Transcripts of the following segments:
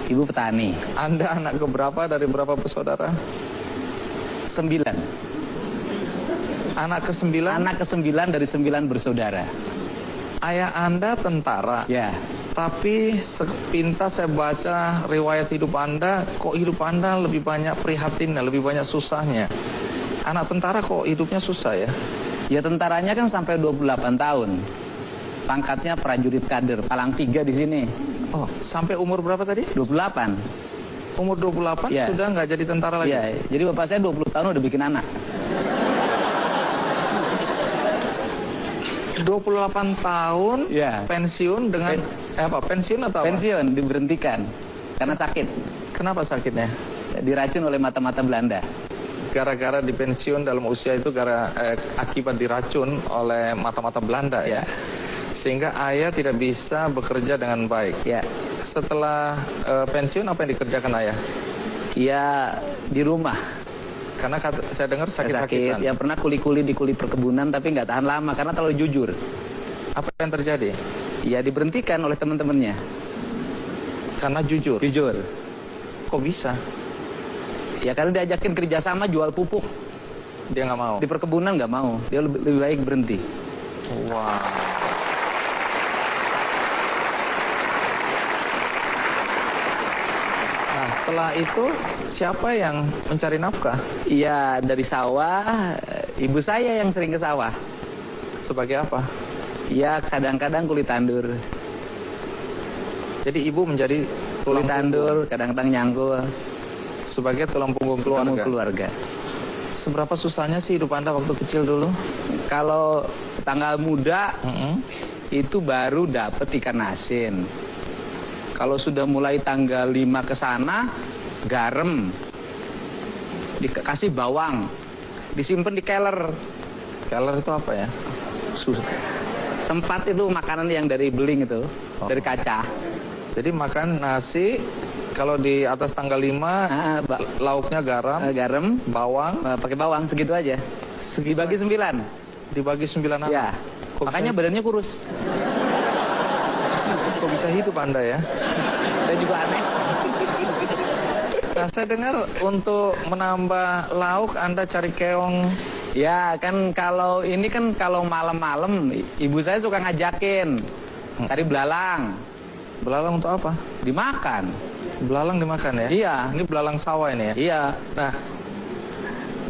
Ibu petani. Anda anak keberapa dari berapa bersaudara? 9. Anak ke-9? Anak ke-9 dari 9 bersaudara. Ayah Anda tentara? Ya. Tapi sepintas saya baca riwayat hidup Anda, kok hidup Anda lebih banyak prihatinnya, lebih banyak susahnya. Anak tentara kok hidupnya susah ya? Ya tentaranya kan sampai 28 tahun. Pangkatnya prajurit kader, palang 3 di sini. Oh, sampai umur berapa tadi? 28. Umur 28 ya. Sudah nggak jadi tentara lagi? Iya, jadi bapak saya 20 tahun udah bikin anak. 28 tahun ya. Pensiun dengan pensiun atau apa? Pensiun, diberhentikan karena sakit. Kenapa sakitnya? Diracun oleh mata-mata Belanda. Gara-gara dipensiun dalam usia itu akibat diracun oleh mata-mata Belanda ya. Sehingga ayah tidak bisa bekerja dengan baik. Ya. Setelah pensiun apa yang dikerjakan ayah? Ya di rumah. Karena saya dengar sakit-sakitan. Ya pernah kuli-kuli di kuli perkebunan tapi nggak tahan lama karena terlalu jujur. Apa yang terjadi? Ya diberhentikan oleh teman-temannya. Karena jujur? Jujur. Kok bisa? Ya karena diajakin kerjasama jual pupuk. Dia nggak mau? Di perkebunan nggak mau. Dia lebih baik berhenti. Wow. Nah setelah itu siapa yang mencari nafkah? Iya dari sawah. Ibu saya yang sering ke sawah. Sebagai apa? Ya kadang-kadang kulit tandur. Jadi ibu menjadi kulit tandur, kadang-kadang nyangkul. Sebagai tulang punggung keluarga. Seberapa susahnya sih hidup Anda waktu kecil dulu? Kalau tanggal muda itu baru dapat ikan asin. Kalau sudah mulai tanggal 5 ke sana, garam, dikasih bawang, disimpan di keler. Keler itu apa ya? Tempat itu makanan yang dari beling itu, dari kaca. Jadi makan nasi, kalau di atas tanggal 5, lauknya garam, bawang. Pakai bawang, segitu aja. Dibagi 9. Dibagi 9 anak? Ya, makanya badannya kurus. Kok bisa hidup Anda ya? Saya juga aneh. Nah, saya dengar untuk menambah lauk Anda cari keong. Ya, kan kalau ini kan kalau malam-malam ibu saya suka ngajakin cari belalang. Belalang untuk apa? Dimakan. Belalang dimakan ya? Iya. Ini belalang sawah ini ya? Iya. Nah,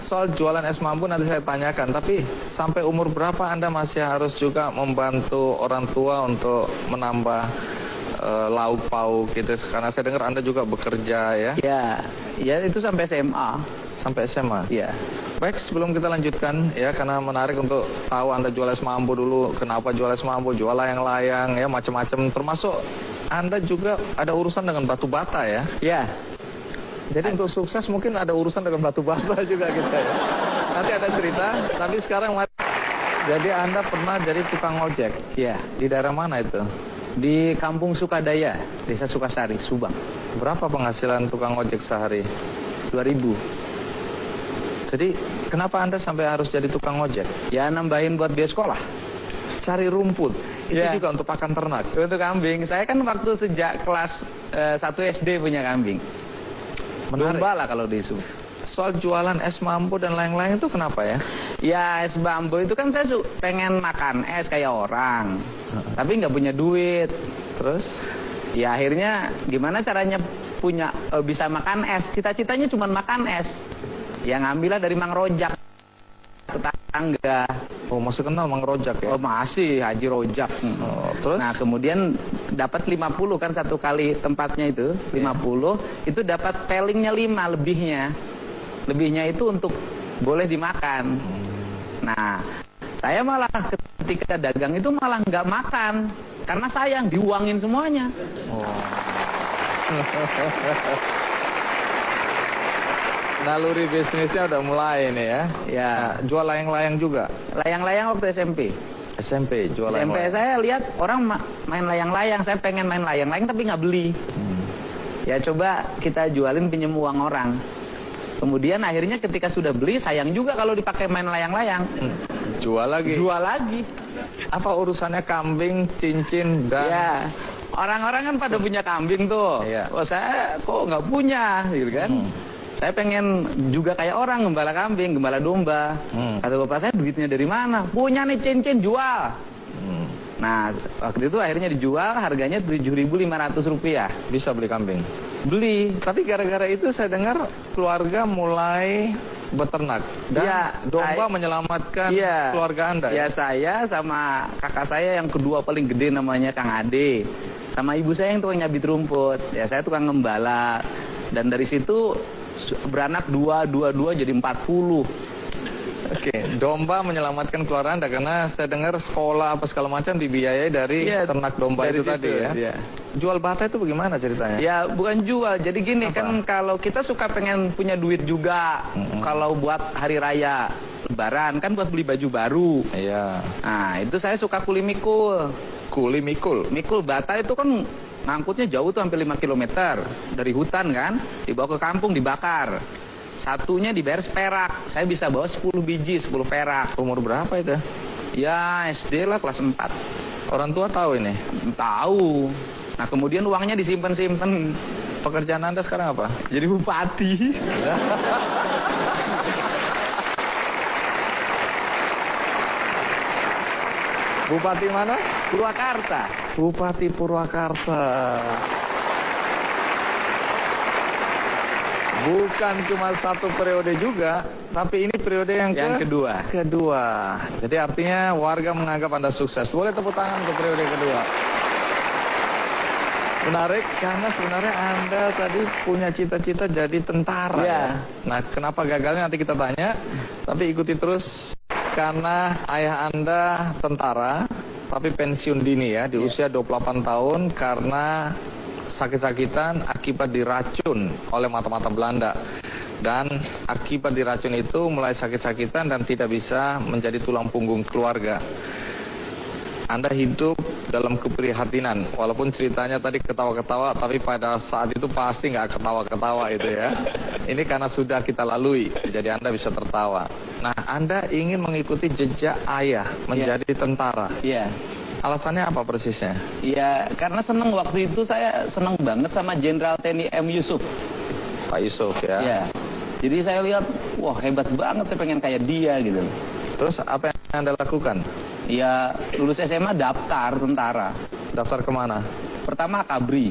soal jualan es mambu nanti saya tanyakan. Tapi sampai umur berapa Anda masih harus juga membantu orang tua untuk menambah lauk pauk gitu? Karena saya dengar Anda juga bekerja ya? Ya itu sampai SMA. Sampai SMA? Iya. Baik, sebelum kita lanjutkan ya, karena menarik untuk tahu Anda jual es mambu dulu. Kenapa jual es mambu? Jual layang-layang ya, macam-macam. Termasuk Anda juga ada urusan dengan batu bata ya? Iya. Jadi untuk sukses mungkin ada urusan dengan batu bata juga kita ya. Nanti ada cerita, tapi sekarang jadi Anda pernah jadi tukang ojek? Iya. Di daerah mana itu? Di Kampung Sukadaya, Desa Sukasari, Subang. Berapa penghasilan tukang ojek sehari? 2.000. Jadi kenapa Anda sampai harus jadi tukang ojek? Ya nambahin buat biaya sekolah. Cari rumput. Itu juga untuk pakan ternak. Untuk kambing. Saya kan waktu sejak kelas 1 SD punya kambing. Domba lah kalau di Sub. Soal jualan es mambu dan lain-lain itu kenapa ya? Ya es bambu itu kan saya pengen makan es kayak orang. Tapi nggak punya duit. Terus? Ya akhirnya gimana caranya bisa makan es? Cita-citanya cuma makan es. Yang ngambillah dari Mang Rojak, tetangga. Oh masih kenal Mang Rojak ya? Oh masih, Haji Rojak. Oh, terus? Nah kemudian dapat 50 kan satu kali tempatnya itu 50 itu dapat pelingnya 5 lebihnya. Lebihnya itu untuk boleh dimakan. Nah saya malah ketika dagang itu malah nggak makan karena sayang diuangin semuanya. Naluri bisnisnya udah mulai nih ya. Ya. Nah, jual layang-layang juga. Layang-layang waktu SMP. SMP jual SMP layang-layang. saya lihat orang main layang-layang, saya pengen main layang-layang tapi nggak beli. Ya coba kita jualin pinjem uang orang. Kemudian akhirnya ketika sudah beli sayang juga kalau dipakai main layang-layang. Jual lagi. Jual lagi. Apa urusannya kambing, cincin dan Orang-orang kan pada punya kambing tuh. Iya. Oh saya kok nggak punya, gitu kan? Saya pengen juga kayak orang gembala kambing, gembala domba. Kata bapak saya, duitnya dari mana? Punya nih cincin, jual. Nah, waktu itu akhirnya dijual, harganya Rp7.500. Bisa beli kambing. Beli. Tapi gara-gara itu saya dengar keluarga mulai beternak. Dan Iya, domba menyelamatkan keluarga Anda. Ya, saya sama kakak saya yang kedua paling gede namanya Kang Ade. Sama ibu saya yang tukang nyabit rumput. Ya, saya tukang ngembala. Dan dari situ beranak dua jadi 40. Oke, domba menyelamatkan keluarga Anda karena saya dengar sekolah apa segala macam dibiayai dari ternak domba dari itu situ, tadi ya. Iya. Jual bata itu bagaimana ceritanya? Ya bukan jual, jadi gini Apa? kan kalau kita suka pengen punya duit juga, kalau buat hari raya Lebaran kan buat beli baju baru. Iya. Nah itu saya suka kuli mikul. Kuli mikul. Mikul bata itu kan ngangkutnya jauh tuh hampir 5 km dari hutan kan, dibawa ke kampung dibakar. Satunya dibayar seperak. Saya bisa bawa 10 biji, 10 perak. Umur berapa itu? Ya SD lah, kelas 4. Orang tua tahu ini? Tahu. Nah kemudian uangnya disimpan-simpan. Pekerjaan Anda sekarang apa? Jadi bupati. Bupati mana? Purwakarta. Bupati Purwakarta. Bukan cuma satu periode juga, tapi ini periode yang kedua. Kedua. Jadi artinya warga menganggap Anda sukses. Boleh tepuk tangan untuk periode kedua. Menarik karena sebenarnya Anda tadi punya cita-cita jadi tentara. Ya. Nah, kenapa gagalnya nanti kita tanya. Tapi ikuti terus karena ayah Anda tentara, tapi pensiun dini ya di usia 28 tahun karena sakit-sakitan akibat diracun oleh mata-mata Belanda. Dan akibat diracun itu mulai sakit-sakitan dan tidak bisa menjadi tulang punggung keluarga. Anda hidup dalam keprihatinan. Walaupun ceritanya tadi ketawa-ketawa, tapi pada saat itu pasti nggak ketawa-ketawa itu ya. Ini karena sudah kita lalui, jadi Anda bisa tertawa. Nah, Anda ingin mengikuti jejak ayah menjadi tentara. Iya. Alasannya apa persisnya? Iya, karena seneng waktu itu saya seneng banget sama Jenderal TNI M. Yusuf. Pak Yusuf ya. Iya. Jadi saya lihat, wah hebat banget, saya pengen kayak dia gitu. Terus apa yang Anda lakukan? Ya lulus SMA daftar tentara. Daftar kemana? Pertama Kabri.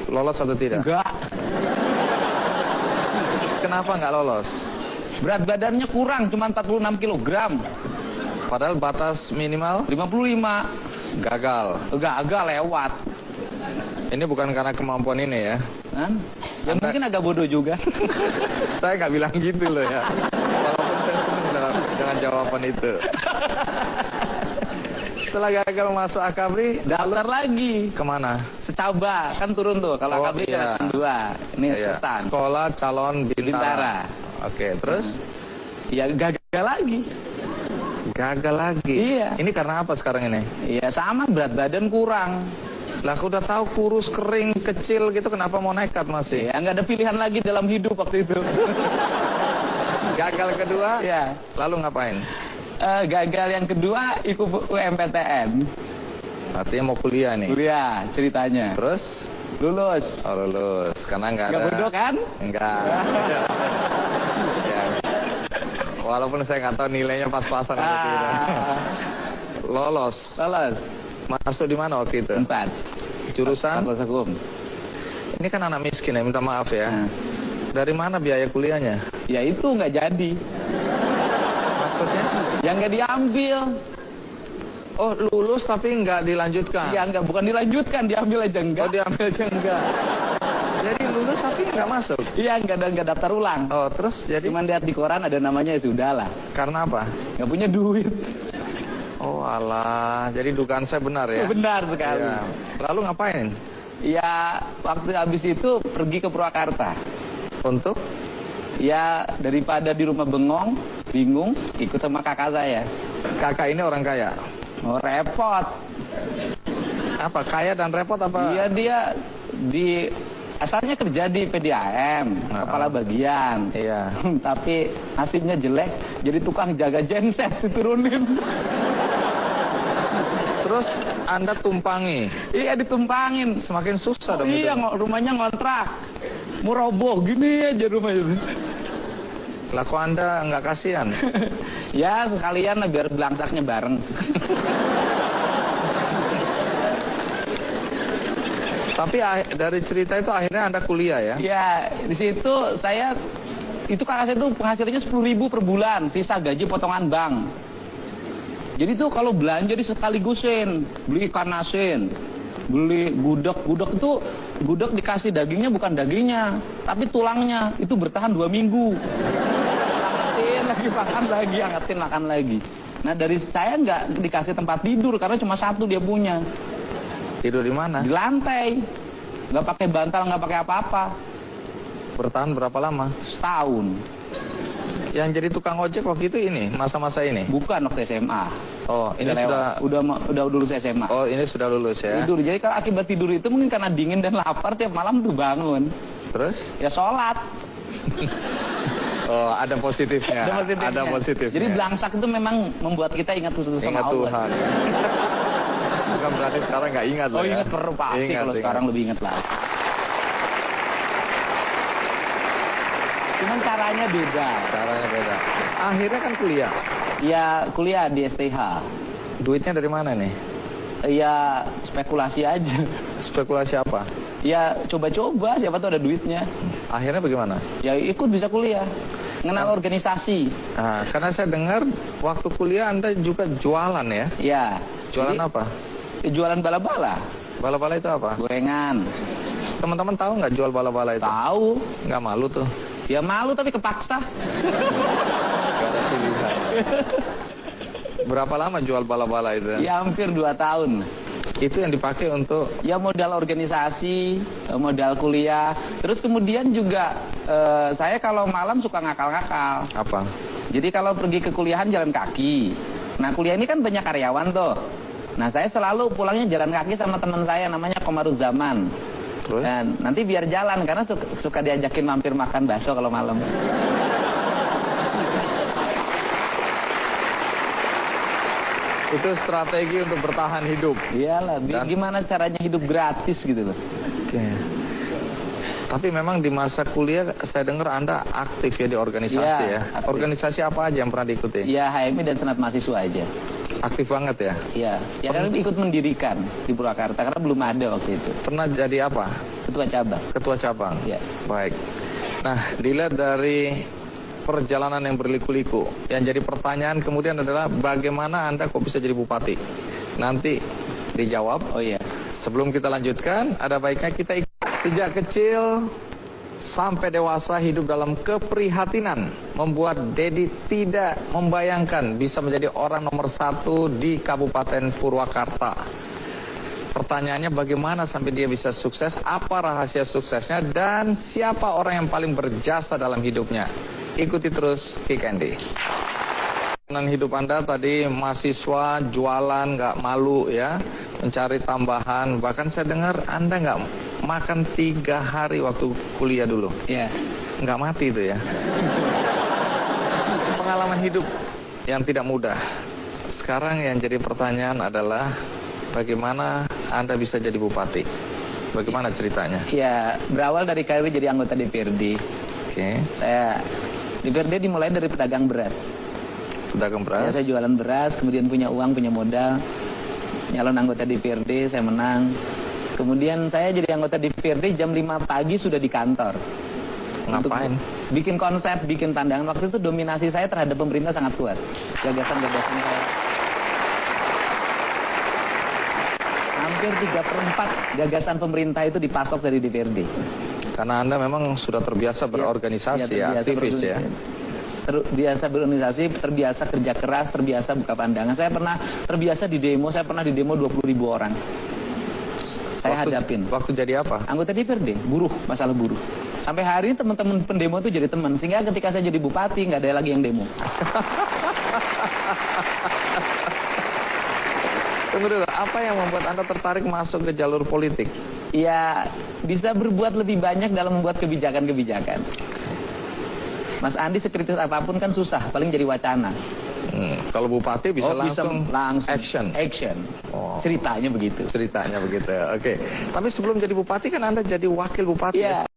Lolos atau tidak? Enggak. Kenapa nggak lolos? Berat badannya kurang, cuma 46 kg. Padahal batas minimal 55. gagal. Gagal lewat. Ini bukan karena kemampuan ini ya. Kan? Ya mungkin agak bodoh juga. Saya nggak bilang gitu loh ya. Walaupun saya senang dengan jawaban itu. Setelah gagal masuk Akabri, Daftar lagi. kemana? Secaba, kan turun tuh. Kalau Akabri iya. kan 2. Ini Iya. Setan. Sekolah calon bintara. Oke, terus? Ya gagal lagi. Gagal lagi. Iya. Ini karena apa sekarang ini? Iya sama, berat badan kurang. Lah aku udah tahu kurus, kering, kecil gitu, kenapa mau nekat masih? Ya nggak ada pilihan lagi dalam hidup waktu itu. Gagal kedua, Ya. lalu ngapain? Gagal yang kedua ikut UMPTN. Artinya mau kuliah nih. Kuliah ceritanya. Terus? Lulus. Oh lulus, karena nggak ada. Nggak bodoh kan? Enggak. Ya. Walaupun saya nggak tahu nilainya pas-pasan atau tidak. Lolos. Lulus. Masuk di mana waktu itu? 4. Jurusan? Fakultas Hukum. Ini kan anak miskin ya, minta maaf ya. Nah. Dari mana biaya kuliahnya? Ya itu nggak jadi. Maksudnya? Yang nggak diambil. Oh lulus tapi nggak dilanjutkan? Ya nggak, bukan dilanjutkan, diambil aja enggak. Oh diambil aja enggak? Jadi lulus tapi nggak masuk? Iya nggak daftar ulang. Oh terus jadi? Cuman lihat di koran ada namanya, ya sudah lah. Karena apa? Nggak punya duit. Oh alah, jadi dugaan saya benar ya? Benar sekali. Ya. Lalu ngapain? Ya waktu habis itu pergi ke Purwakarta. Untuk? Ya daripada di rumah bengong, bingung, ikut sama kakak saya. Kakak ini orang kaya? Oh repot. Apa, kaya dan repot apa? Iya dia di asalnya kerja di PDAM, kepala bagian. Iya. Tapi nasibnya jelek, jadi tukang jaga genset diturunin. Terus Anda tumpangi. Iya, ditumpangin. Semakin susah dong Iya, itu. rumahnya ngontrak. Mau roboh gini aja rumah itu. Lah kok Anda nggak kasihan? Ya, sekalian lah biar belangsaknya bareng. Tapi dari cerita itu akhirnya Anda kuliah ya? Ya, di situ saya itu kakak saya tuh penghasilannya 10.000 per bulan, sisa gaji potongan bank. Jadi tuh kalau belanja di sekaligusin, beli ikan asin, beli gudeg itu gudeg dikasih dagingnya bukan dagingnya, tapi tulangnya, itu bertahan 2 minggu. Angetin lagi, makan lagi, angetin makan lagi. Nah dari saya nggak dikasih tempat tidur karena cuma satu dia punya. Tidur di mana? Di lantai, nggak pakai bantal, nggak pakai apa-apa. Bertahan berapa lama? Setahun. Yang jadi tukang ojek waktu itu ini, masa-masa ini? Bukan waktu SMA. Oh, ini udah lulus SMA. Oh, ini sudah lulus ya? Tidur. Jadi kalau akibat tidur itu mungkin karena dingin dan lapar tiap malam tuh bangun. Terus? Ya sholat. Oh, ada positifnya. Ada positifnya. Jadi belangsak itu memang membuat kita ingat sama ingat Allah. Tuhan. Bukan berarti sekarang nggak ingat loh ya? Ingat perlu pasti, kalau sekarang lebih ingat lah. Cuman caranya beda. Akhirnya kan kuliah. Ya kuliah di STH. Duitnya dari mana nih? Ya spekulasi aja. Spekulasi apa? Ya coba-coba, siapa tahu ada duitnya. Akhirnya bagaimana? Ya ikut bisa kuliah. Kenal organisasi. Nah, karena saya dengar waktu kuliah Anda juga jualan ya? Ya. Jualan apa? Jualan bala-bala. Bala-bala itu apa? Gorengan. Teman-teman tahu nggak jual bala-bala itu? Tahu. Nggak malu tuh? Ya malu tapi kepaksa. Gak ada pilihan. Berapa lama jual bala-bala itu? Ya hampir 2 tahun. Itu yang dipakai untuk? Ya modal organisasi, modal kuliah. Terus kemudian juga saya kalau malam suka ngakal-ngakal. Apa? Jadi kalau pergi ke kuliahan jalan kaki. Nah kuliah ini kan banyak karyawan tuh. Nah saya selalu pulangnya jalan kaki sama teman saya namanya Komaruzaman. Terus? Dan nanti biar jalan karena suka diajakin mampir makan bakso kalau malam. Itu strategi untuk bertahan hidup. Iyalah, gimana caranya hidup gratis gitu loh. Oke. Tapi memang di masa kuliah saya dengar Anda aktif ya di organisasi ya. Aktif. Organisasi apa aja yang pernah diikuti? Ya HMI dan Senat Mahasiswa aja. Aktif banget ya? Iya. Ya kan ikut mendirikan di Purwakarta karena belum ada waktu itu. Pernah jadi apa? Ketua cabang. Ketua cabang? Ya. Baik. Nah, dilihat dari perjalanan yang berliku-liku, yang jadi pertanyaan kemudian adalah bagaimana Anda kok bisa jadi bupati? Nanti dijawab. Oh iya. Sebelum kita lanjutkan, ada baiknya kita sejak kecil sampai dewasa hidup dalam keprihatinan membuat Dedi tidak membayangkan bisa menjadi orang nomor 1 di Kabupaten Purwakarta. Pertanyaannya bagaimana sampai dia bisa sukses, apa rahasia suksesnya, dan siapa orang yang paling berjasa dalam hidupnya. Ikuti terus Kick Andy. Hidup Anda tadi mahasiswa, jualan, nggak malu ya, mencari tambahan. Bahkan saya dengar Anda nggak makan 3 hari waktu kuliah dulu. Iya. Nggak mati itu ya. Pengalaman hidup yang tidak mudah. Sekarang yang jadi pertanyaan adalah bagaimana Anda bisa jadi bupati? Bagaimana ceritanya? Ya, berawal dari karir jadi anggota DPRD. Oke. Saya DPRD dimulai dari pedagang beras. Pedagang beras? Ya, saya jualan beras, kemudian punya uang, punya modal. Nyalon anggota DPRD, saya menang. Kemudian saya jadi anggota DPRD jam 5 pagi sudah di kantor. Ngapain? Bikin konsep, bikin pandangan. Waktu itu dominasi saya terhadap pemerintah sangat kuat. Gagasan-gagasan saya. Hampir 3/4 gagasan pemerintah itu dipasok dari DPRD. Karena Anda memang sudah terbiasa berorganisasi ya, aktivis ya. Terbiasa berorganisasi, terbiasa kerja keras, terbiasa buka pandangan. Saya pernah terbiasa di demo, saya pernah di demo 20.000 orang. Saya hadapin. Waktu jadi apa? Anggota DPRD, buruh, masalah buruh. Sampai hari ini teman-teman pendemo itu jadi teman. Sehingga ketika saya jadi bupati, nggak ada lagi yang demo. Tunggu dulu, apa yang membuat Anda tertarik masuk ke jalur politik? Ya, bisa berbuat lebih banyak dalam membuat kebijakan-kebijakan. Mas Andi sekritis apapun kan susah, paling jadi wacana. Kalau bupati bisa langsung action. Oh. Ceritanya begitu. Ceritanya begitu. Oke. Tapi sebelum jadi bupati kan Anda jadi wakil bupati. Iya.